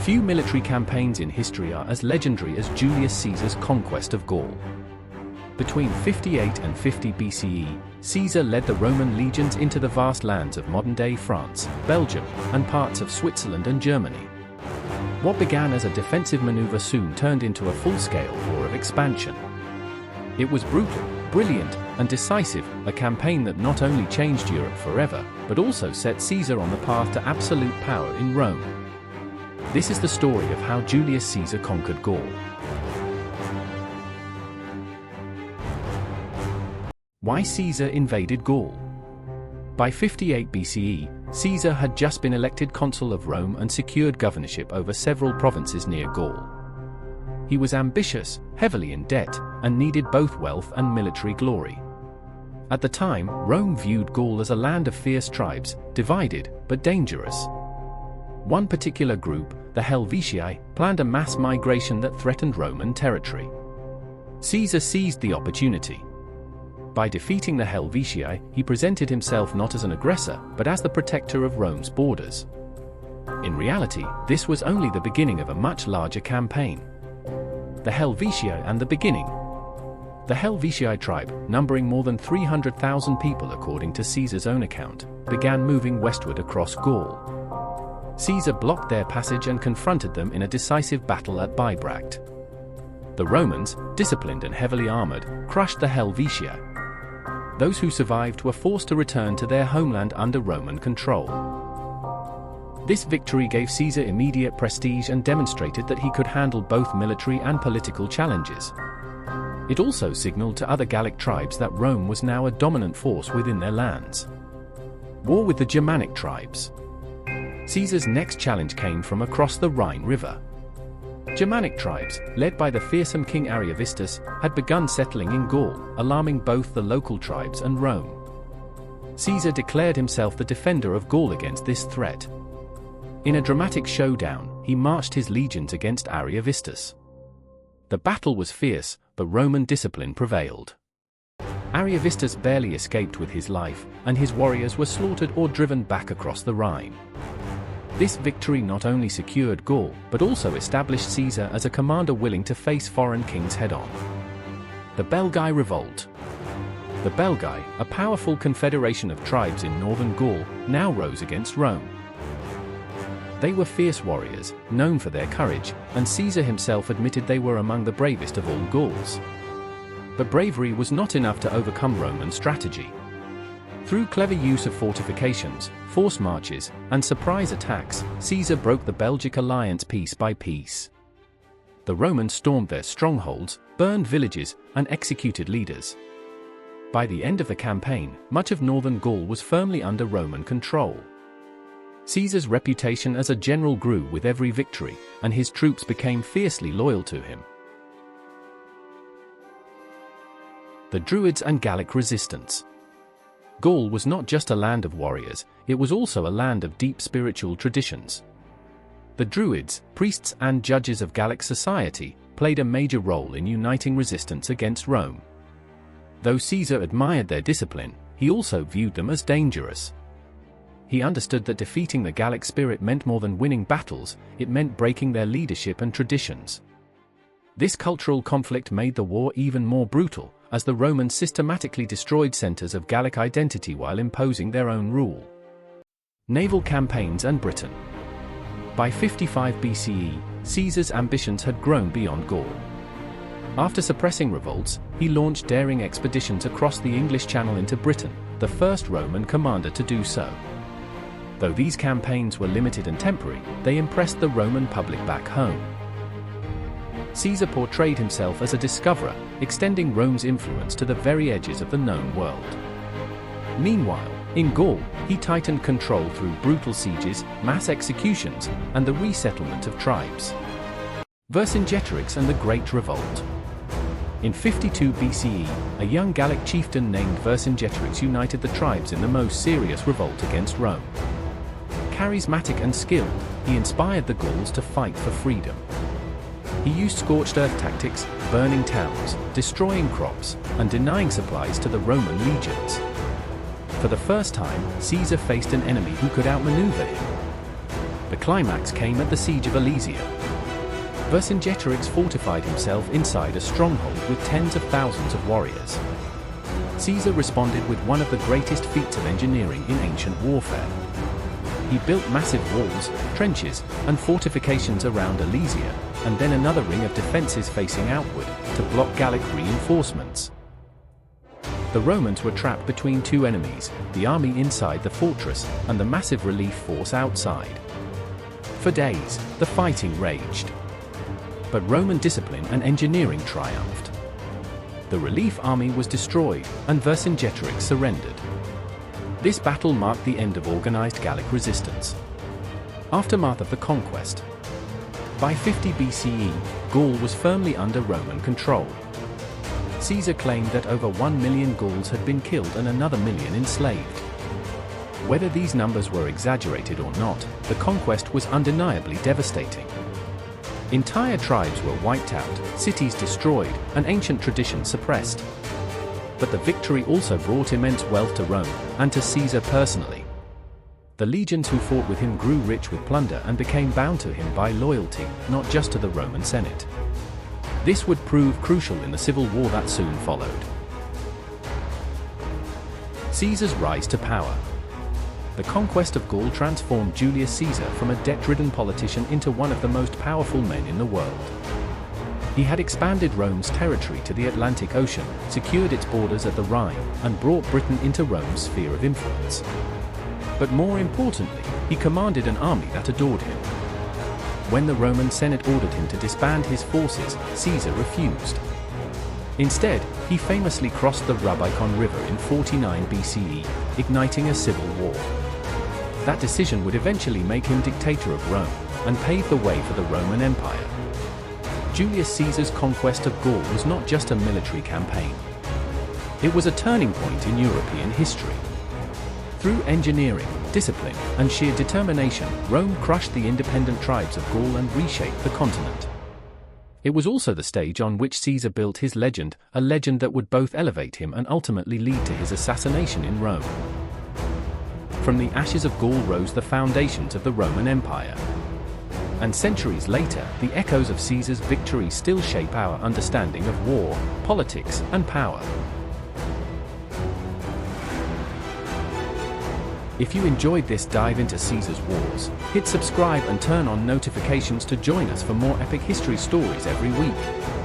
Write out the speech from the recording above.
Few military campaigns in history are as legendary as Julius Caesar's conquest of Gaul. Between 58 and 50 BCE, Caesar led the Roman legions into the vast lands of modern-day France, Belgium, and parts of Switzerland and Germany. What began as a defensive maneuver soon turned into a full-scale war of expansion. It was brutal, brilliant, and decisive, a campaign that not only changed Europe forever, but also set Caesar on the path to absolute power in Rome. This is the story of how Julius Caesar conquered Gaul. Why Caesar invaded Gaul? By 58 BCE, Caesar had just been elected consul of Rome and secured governorship over several provinces near Gaul. He was ambitious, heavily in debt, and needed both wealth and military glory. At the time, Rome viewed Gaul as a land of fierce tribes, divided, but dangerous. One particular group, the Helvetii, planned a mass migration that threatened Roman territory. Caesar seized the opportunity. By defeating the Helvetii, he presented himself not as an aggressor, but as the protector of Rome's borders. In reality, this was only the beginning of a much larger campaign. The Helvetii and the beginning. The Helvetii tribe, numbering more than 300,000 people according to Caesar's own account, began moving westward across Gaul. Caesar blocked their passage and confronted them in a decisive battle at Bibracte. The Romans, disciplined and heavily armored, crushed the Helvetii. Those who survived were forced to return to their homeland under Roman control. This victory gave Caesar immediate prestige and demonstrated that he could handle both military and political challenges. It also signaled to other Gallic tribes that Rome was now a dominant force within their lands. War with the Germanic tribes. Caesar's next challenge came from across the Rhine River. Germanic tribes, led by the fearsome King Ariovistus, had begun settling in Gaul, alarming both the local tribes and Rome. Caesar declared himself the defender of Gaul against this threat. In a dramatic showdown, he marched his legions against Ariovistus. The battle was fierce, but Roman discipline prevailed. Ariovistus barely escaped with his life, and his warriors were slaughtered or driven back across the Rhine. This victory not only secured Gaul, but also established Caesar as a commander willing to face foreign kings head-on. The Belgae Revolt. The Belgae, a powerful confederation of tribes in northern Gaul, now rose against Rome. They were fierce warriors, known for their courage, and Caesar himself admitted they were among the bravest of all Gauls. But bravery was not enough to overcome Roman strategy. Through clever use of fortifications, forced marches, and surprise attacks, Caesar broke the Belgic alliance piece by piece. The Romans stormed their strongholds, burned villages, and executed leaders. By the end of the campaign, much of northern Gaul was firmly under Roman control. Caesar's reputation as a general grew with every victory, and his troops became fiercely loyal to him. The Druids and Gallic resistance. Gaul was not just a land of warriors, it was also a land of deep spiritual traditions. The Druids, priests and judges of Gallic society, played a major role in uniting resistance against Rome. Though Caesar admired their discipline, he also viewed them as dangerous. He understood that defeating the Gallic spirit meant more than winning battles, it meant breaking their leadership and traditions. This cultural conflict made the war even more brutal, as the Romans systematically destroyed centers of Gallic identity while imposing their own rule. Naval campaigns and Britain. By 55 BCE, Caesar's ambitions had grown beyond Gaul. After suppressing revolts, he launched daring expeditions across the English Channel into Britain, the first Roman commander to do so. Though these campaigns were limited and temporary, they impressed the Roman public back home. Caesar portrayed himself as a discoverer, extending Rome's influence to the very edges of the known world. Meanwhile, in Gaul, he tightened control through brutal sieges, mass executions, and the resettlement of tribes. Vercingetorix and the Great Revolt. In 52 BCE, a young Gallic chieftain named Vercingetorix united the tribes in the most serious revolt against Rome. Charismatic and skilled, he inspired the Gauls to fight for freedom. He used scorched earth tactics, burning towns, destroying crops, and denying supplies to the Roman legions. For the first time, Caesar faced an enemy who could outmaneuver him. The climax came at the siege of Alesia. Vercingetorix fortified himself inside a stronghold with tens of thousands of warriors. Caesar responded with one of the greatest feats of engineering in ancient warfare. He built massive walls, trenches, and fortifications around Alesia, and then another ring of defenses facing outward, to block Gallic reinforcements. The Romans were trapped between two enemies, the army inside the fortress, and the massive relief force outside. For days, the fighting raged. But Roman discipline and engineering triumphed. The relief army was destroyed, and Vercingetorix surrendered. This battle marked the end of organized Gallic resistance. Aftermath of the conquest. By 50 BCE, Gaul was firmly under Roman control. Caesar claimed that over 1 million Gauls had been killed and another million enslaved. Whether these numbers were exaggerated or not, the conquest was undeniably devastating. Entire tribes were wiped out, cities destroyed, and ancient traditions suppressed. But the victory also brought immense wealth to Rome, and to Caesar personally. The legions who fought with him grew rich with plunder and became bound to him by loyalty, not just to the Roman Senate. This would prove crucial in the civil war that soon followed. Caesar's rise to power. The conquest of Gaul transformed Julius Caesar from a debt-ridden politician into one of the most powerful men in the world. He had expanded Rome's territory to the Atlantic Ocean, secured its borders at the Rhine, and brought Britain into Rome's sphere of influence. But more importantly, he commanded an army that adored him. When the Roman Senate ordered him to disband his forces, Caesar refused. Instead, he famously crossed the Rubicon River in 49 BCE, igniting a civil war. That decision would eventually make him dictator of Rome, and pave the way for the Roman Empire. Julius Caesar's conquest of Gaul was not just a military campaign. It was a turning point in European history. Through engineering, discipline, and sheer determination, Rome crushed the independent tribes of Gaul and reshaped the continent. It was also the stage on which Caesar built his legend, a legend that would both elevate him and ultimately lead to his assassination in Rome. From the ashes of Gaul rose the foundations of the Roman Empire. And centuries later, the echoes of Caesar's victory still shape our understanding of war, politics, and power. If you enjoyed this dive into Caesar's wars, hit subscribe and turn on notifications to join us for more epic history stories every week.